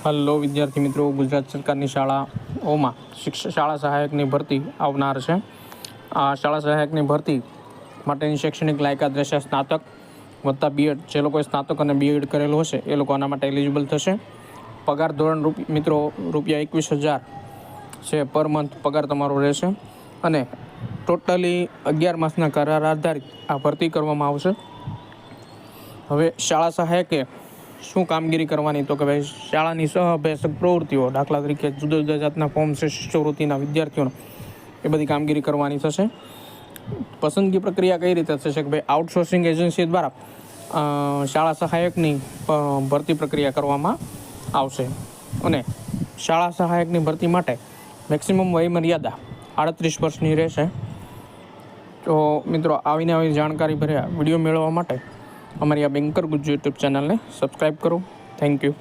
Hello વિદ્યાર્થી મિત્રો, ગુજરાત સરકારની શાળાઓમાં શાળા સહાયકની ભરતી આવનાર છે. આ શાળા સહાયકની ભરતી માટેની શૈક્ષણિક લાયકાત રહેશે સ્નાતક વત્તા બીએડ. જે લોકોએ સ્નાતક અને બીએડ કરેલું હશે એ લોકો આના માટે એલિજિબલ થશે. પગાર ધોરણ મિત્રો રૂપિયા 21,000 છે પર મંથ પગાર તમારો રહેશે અને ટોટલી 11 માસના કરાર આધારિત આ ભરતી કરવામાં આવશે. હવે શાળા સહાયકે શું કામગીરી કરવાની, તો કે ભાઈ શાળાની સહઅભ્યાસક પ્રવૃત્તિઓ, દાખલા તરીકે જુદા જુદા જાતના ફોર્મ છે શિષ્યવૃત્તિના વિદ્યાર્થીઓને, એ બધી કામગીરી કરવાની થશે. પસંદગી પ્રક્રિયા કઈ રીતે થશે કે ભાઈ આઉટસોર્સિંગ એજન્સી દ્વારા શાળા સહાયકની ભરતી પ્રક્રિયા કરવામાં આવશે અને શાળા સહાયકની ભરતી માટે મેક્સિમમ વય મર્યાદા 38 વર્ષની રહેશે. તો મિત્રો, આવીને આવી જાણકારી ભર્યા વિડીયો મેળવવા માટે અમારી આ બેન્કર ગુજ્જુ યુટ્યુબ ચેનલને સબસ્ક્રાઈબ કરો. Thank you.